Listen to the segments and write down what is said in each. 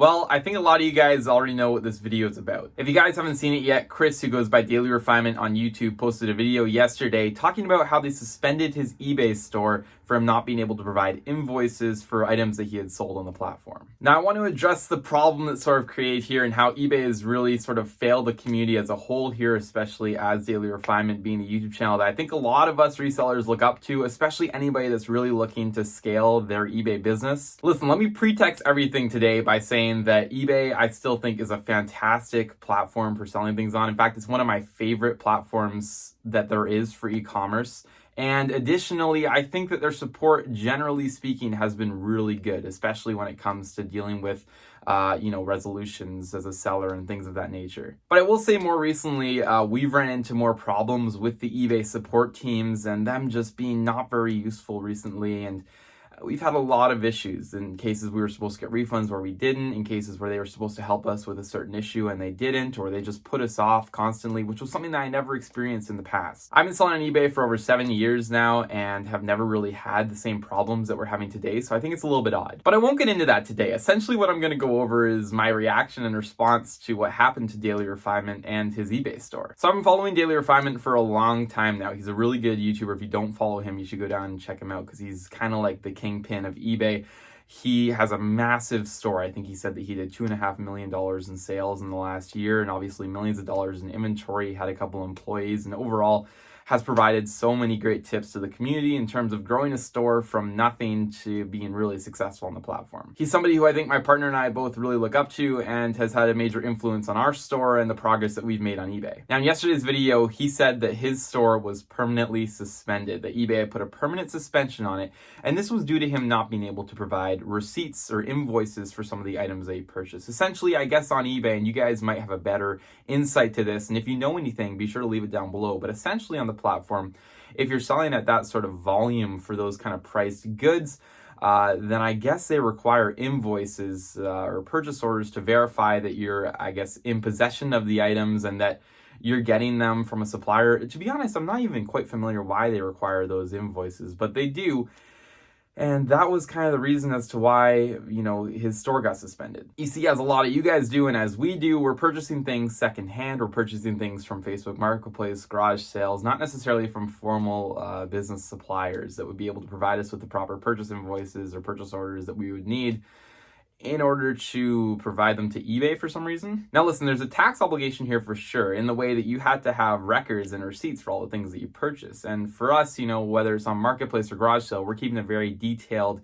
Well, I think a lot of you guys already know what this video is about. If you guys haven't seen it yet, Chris, who goes by Daily Refinement on YouTube, posted a video yesterday talking about how they suspended his eBay store from not being able to provide invoices for items that he had sold on the platform. Now, I want to address the problem that's sort of created here and how eBay has really sort of failed the community as a whole here, especially as Daily Refinement being a YouTube channel that I think a lot of us resellers look up to, especially anybody that's really looking to scale their eBay business. Listen, let me pretext everything today by saying that eBay, I still think, is a fantastic platform for selling things on. In fact, it's one of my favorite platforms that there is for e-commerce. And additionally, I think that their support, generally speaking, has been really good, especially when it comes to dealing with, resolutions as a seller and things of that nature. But I will say more recently, we've run into more problems with the eBay support teams and them just being not very useful recently. And we've had a lot of issues in cases we were supposed to get refunds where we didn't, in cases where they were supposed to help us with a certain issue and they didn't, or they just put us off constantly, which was something that I never experienced in the past. I've been selling on eBay for over 7 years now and have never really had the same problems that we're having today, so I think it's a little bit odd. But I won't get into that today. Essentially what I'm going to go over is my reaction and response to what happened to Daily Refinement and his eBay store. So I've been following Daily Refinement for a long time now. He's a really good YouTuber. If you don't follow him, you should go down and check him out because he's kind of like the kingpin of eBay. He has a massive store. I think he said that he did $2.5 million in sales in the last year, and obviously millions of dollars in inventory. He had a couple employees, and overall has provided so many great tips to the community in terms of growing a store from nothing to being really successful on the platform. He's somebody who I think my partner and I both really look up to and has had a major influence on our store and the progress that we've made on eBay. Now, in yesterday's video, he said that his store was permanently suspended, that eBay had put a permanent suspension on it, and this was due to him not being able to provide receipts or invoices for some of the items that he purchased. Essentially, I guess on eBay, and you guys might have a better insight to this, and if you know anything, be sure to leave it down below, but essentially on the platform, if you're selling at that sort of volume for those kind of priced goods, then I guess they require invoices or purchase orders to verify that you're, I guess, in possession of the items and that you're getting them from a supplier. To be honest, I'm not even quite familiar why they require those invoices, but they do. And that was kind of the reason as to why, his store got suspended. You see, as a lot of you guys do, and as we do, we're purchasing things secondhand. We're purchasing things from Facebook Marketplace, garage sales, not necessarily from formal business suppliers that would be able to provide us with the proper purchase invoices or purchase orders that we would need in order to provide them to eBay for some reason. Now listen, there's a tax obligation here for sure in the way that you had to have records and receipts for all the things that you purchase. And for us, whether it's on Marketplace or garage sale, we're keeping a very detailed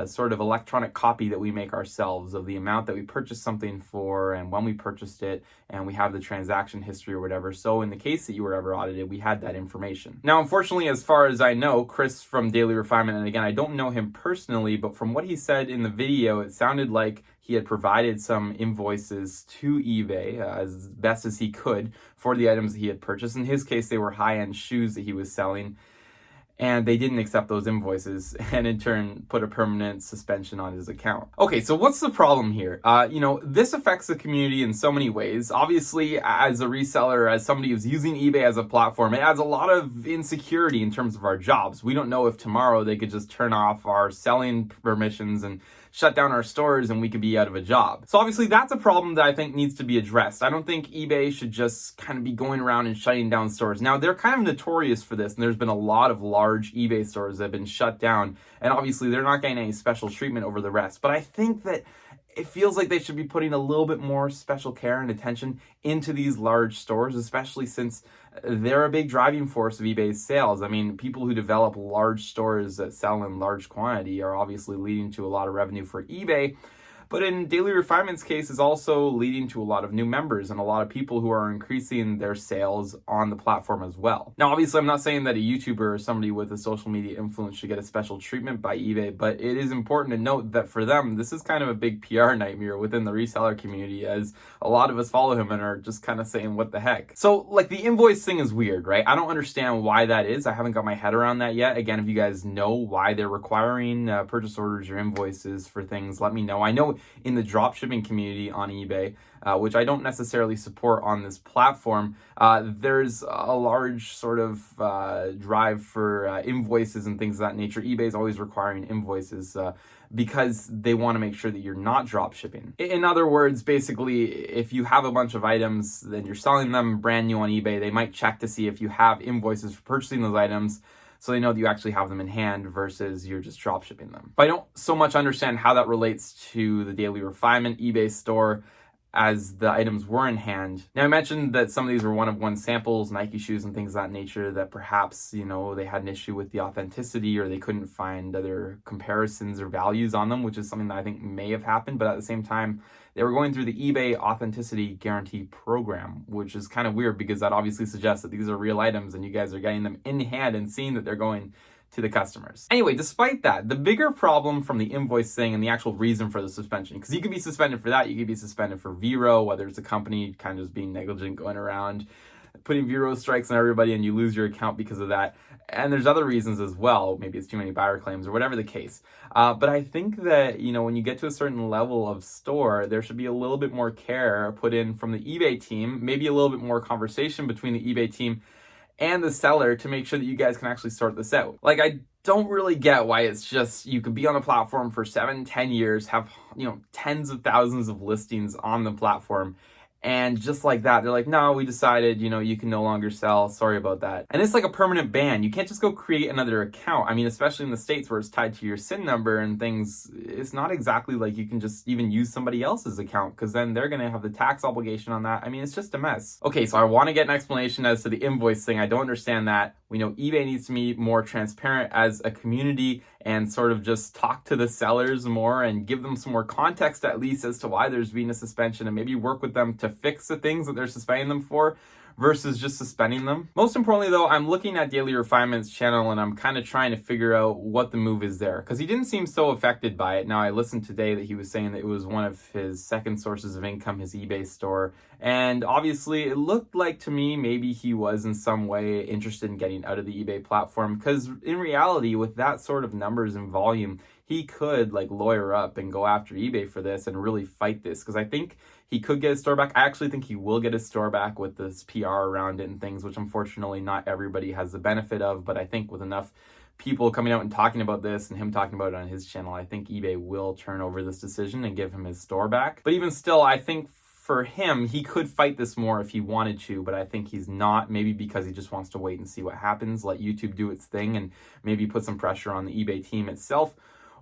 sort of electronic copy that we make ourselves of the amount that we purchased something for and when we purchased it, and we have the transaction history or whatever. So in the case that you were ever audited, we had that information. Now, unfortunately, as far as I know, Chris from Daily Refinement, and again, I don't know him personally, but from what he said in the video, it sounded like he had provided some invoices to eBay as best as he could for the items that he had purchased. In his case, they were high-end shoes that he was selling, and they didn't accept those invoices and in turn put a permanent suspension on his account. Okay, so what's the problem here? This affects the community in so many ways. Obviously, as a reseller, as somebody who's using eBay as a platform, it adds a lot of insecurity in terms of our jobs. We don't know if tomorrow they could just turn off our selling permissions and shut down our stores and we could be out of a job. So obviously that's a problem that I think needs to be addressed. I don't think eBay should just kind of be going around and shutting down stores. Now, they're kind of notorious for this, and there's been a lot of large eBay stores that have been shut down, and obviously they're not getting any special treatment over the rest. But I think that it feels like they should be putting a little bit more special care and attention into these large stores, especially since they're a big driving force of eBay's sales. I mean, people who develop large stores that sell in large quantity are obviously leading to a lot of revenue for eBay. But in Daily Refinement's case, is also leading to a lot of new members and a lot of people who are increasing their sales on the platform as well. Now, obviously, I'm not saying that a YouTuber or somebody with a social media influence should get a special treatment by eBay, but it is important to note that for them, this is kind of a big PR nightmare within the reseller community, as a lot of us follow him and are just kind of saying, what the heck? So, like, the invoice thing is weird, right? I don't understand why that is. I haven't got my head around that yet. Again, if you guys know why they're requiring purchase orders or invoices for things, let me know. I know in the dropshipping community on eBay, which I don't necessarily support on this platform, there's a large sort of drive for invoices and things of that nature. eBay is always requiring invoices because they want to make sure that you're not drop shipping. In other words, basically, if you have a bunch of items, then you're selling them brand new on eBay, they might check to see if you have invoices for purchasing those items, so they know that you actually have them in hand versus you're just drop shipping them. But I don't so much understand how that relates to the Daily Refinement eBay store, as the items were in hand. Now, I mentioned that some of these were one-of-one samples, Nike shoes and things of that nature, that perhaps, they had an issue with the authenticity, or they couldn't find other comparisons or values on them, which is something that I think may have happened. But at the same time, they were going through the eBay Authenticity Guarantee Program, which is kind of weird because that obviously suggests that these are real items and you guys are getting them in hand and seeing that they're going to the customers. Anyway, despite that, the bigger problem from the invoice thing and the actual reason for the suspension, because you could be suspended for that, you could be suspended for Vero, whether it's a company kind of just being negligent, going around putting Vero strikes on everybody and you lose your account because of that. And there's other reasons as well. Maybe it's too many buyer claims or whatever the case. But I think that, when you get to a certain level of store, there should be a little bit more care put in from the eBay team, maybe a little bit more conversation between the eBay team and the seller to make sure that you guys can actually sort this out. Like, I don't really get why it's just you could be on the platform for 7-10 years, have tens of thousands of listings on the platform, and just like that, they're like, no, we decided, you can no longer sell. Sorry about that. And it's like a permanent ban. You can't just go create another account. I mean, especially in the States where it's tied to your SIN number and things, it's not exactly like you can just even use somebody else's account, because then they're going to have the tax obligation on that. I mean, it's just a mess. Okay, so I want to get an explanation as to the invoice thing. I don't understand that. We know eBay needs to be more transparent as a community and sort of just talk to the sellers more and give them some more context at least as to why there's been a suspension, and maybe work with them to fix the things that they're suspending them for versus just suspending them. Most importantly though, I'm looking at Daily Refinement's channel and I'm kind of trying to figure out what the move is there, because he didn't seem so affected by it. Now, I listened today that he was saying that it was one of his second sources of income, his eBay store, and obviously it looked like to me maybe he was in some way interested in getting out of the eBay platform, because in reality, with that sort of numbers and volume, he could lawyer up and go after eBay for this and really fight this, because I think he could get his store back. I actually think he will get his store back with this PR around it and things, which unfortunately not everybody has the benefit of. But I think with enough people coming out and talking about this and him talking about it on his channel, I think eBay will turn over this decision and give him his store back. But even still, I think for him, he could fight this more if he wanted to, but I think he's not, maybe because he just wants to wait and see what happens, let YouTube do its thing and maybe put some pressure on the eBay team itself.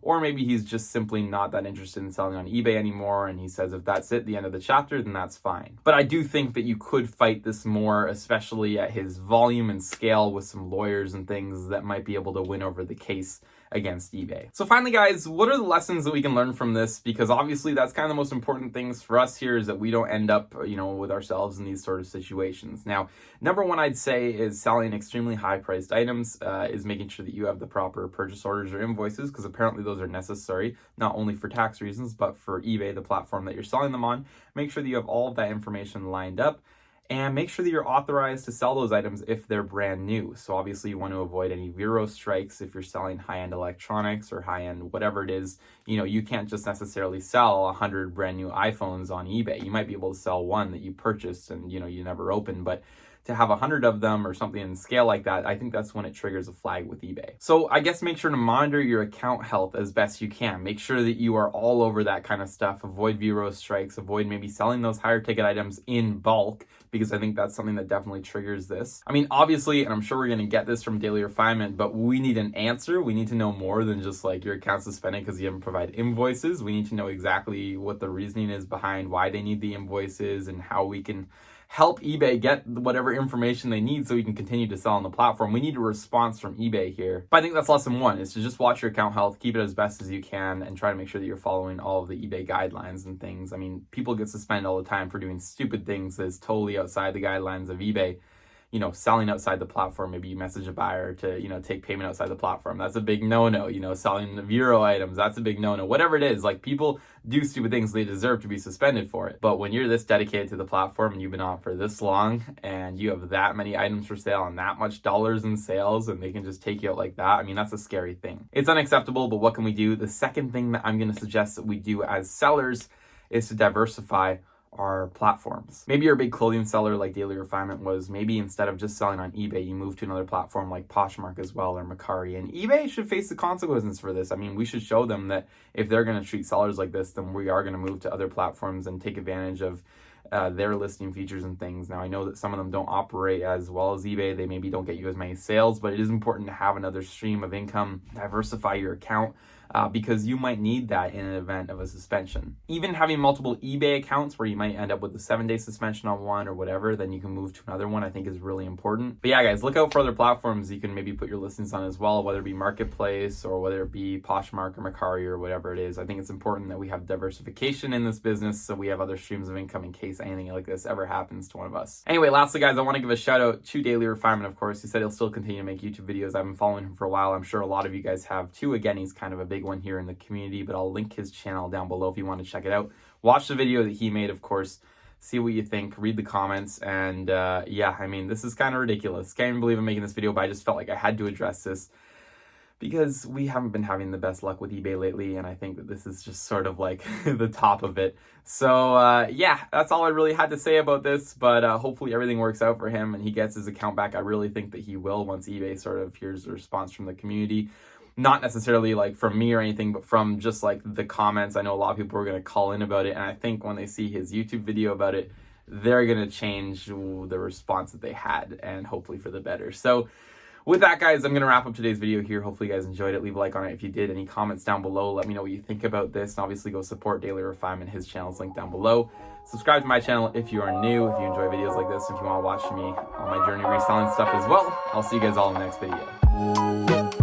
Or maybe he's just simply not that interested in selling on eBay anymore, and he says if that's it, the end of the chapter, then that's fine. But I do think that you could fight this more, especially at his volume and scale, with some lawyers and things that might be able to win over the case against eBay. So finally, guys, what are the lessons that we can learn from this? Because obviously that's kind of the most important things for us here, is that we don't end up, with ourselves in these sort of situations. Now, number one, I'd say, is selling extremely high priced items, is making sure that you have the proper purchase orders or invoices, because apparently those are necessary, not only for tax reasons, but for eBay, the platform that you're selling them on. Make sure that you have all of that information lined up. And make sure that you're authorized to sell those items if they're brand new. So obviously you want to avoid any Vero strikes if you're selling high-end electronics or high-end whatever it is. You can't just necessarily sell 100 brand new iPhones on eBay. You might be able to sell one that you purchased and you never opened, but to have 100 of them or something in scale like that, I think that's when it triggers a flag with eBay. So I guess make sure to monitor your account health as best you can. Make sure that you are all over that kind of stuff. Avoid Vero strikes, avoid maybe selling those higher ticket items in bulk, because I think that's something that definitely triggers this. I mean, obviously, and I'm sure we're going to get this from Daily Refinement, but we need an answer. We need to know more than just your account's suspended because you haven't provided invoices. We need to know exactly what the reasoning is behind why they need the invoices and how we can help eBay get whatever information they need so we can continue to sell on the platform. We need a response from eBay here. But I think that's lesson one, is to just watch your account health, keep it as best as you can, and try to make sure that you're following all of the eBay guidelines and things. I mean, people get suspended all the time for doing stupid things that is totally outside the guidelines of eBay. Selling outside the platform. Maybe you message a buyer to, take payment outside the platform. That's a big no-no. Selling the Vero items, that's a big no-no. Whatever it is, people do stupid things, they deserve to be suspended for it. But when you're this dedicated to the platform and you've been on for this long and you have that many items for sale and that much dollars in sales and they can just take you out like that, I mean, that's a scary thing. It's unacceptable, but what can we do? The second thing that I'm going to suggest that we do as sellers is to diversify our platforms. Maybe you're a big clothing seller like Daily Refinement was. Maybe instead of just selling on eBay, you move to another platform like Poshmark as well, or Mercari. And eBay should face the consequences for this. I mean, we should show them that if they're going to treat sellers like this, then we are going to move to other platforms and take advantage of their listing features and things. Now, I know that some of them don't operate as well as eBay. They maybe don't get you as many sales, but it is important to have another stream of income, diversify your account, because you might need that in an event of a suspension. Even having multiple eBay accounts where you might end up with a 7-day suspension on one or whatever, then you can move to another one, I think is really important. But yeah, guys, look out for other platforms you can maybe put your listings on as well, whether it be Marketplace or whether it be Poshmark or Mercari or whatever it is. I think it's important that we have diversification in this business so we have other streams of income in case anything like this ever happens to one of us. Anyway, lastly, guys, I want to give a shout out to Daily Refinement, of course. He said he'll still continue to make YouTube videos. I've been following him for a while. I'm sure a lot of you guys have too. Again, he's kind of a big one here in the community, but I'll link his channel down below if you want to check it out. Watch the video that he made, of course. See what you think, read the comments, and yeah, I mean, this is kind of ridiculous. Can't even believe I'm making this video, but I just felt like I had to address this because we haven't been having the best luck with eBay lately, and I think that this is just sort of like the top of it. So yeah, that's all I really had to say about this, but hopefully everything works out for him and he gets his account back. I really think that he will once eBay sort of hears the response from the community. Not necessarily like from me or anything, but from just like the comments. I know a lot of people are going to call in about it, and I think when they see his YouTube video about it, they're going to change the response that they had, and hopefully for the better. So with that, guys, I'm going to wrap up today's video here. Hopefully you guys enjoyed it. Leave a like on it if you did. Any comments down below, let me know what you think about this, and obviously go support Daily Refinement. His channel's linked down below. Subscribe to my channel if you are new, if you enjoy videos like this, if you want to watch me on my journey reselling stuff as well. I'll see you guys all in the next video.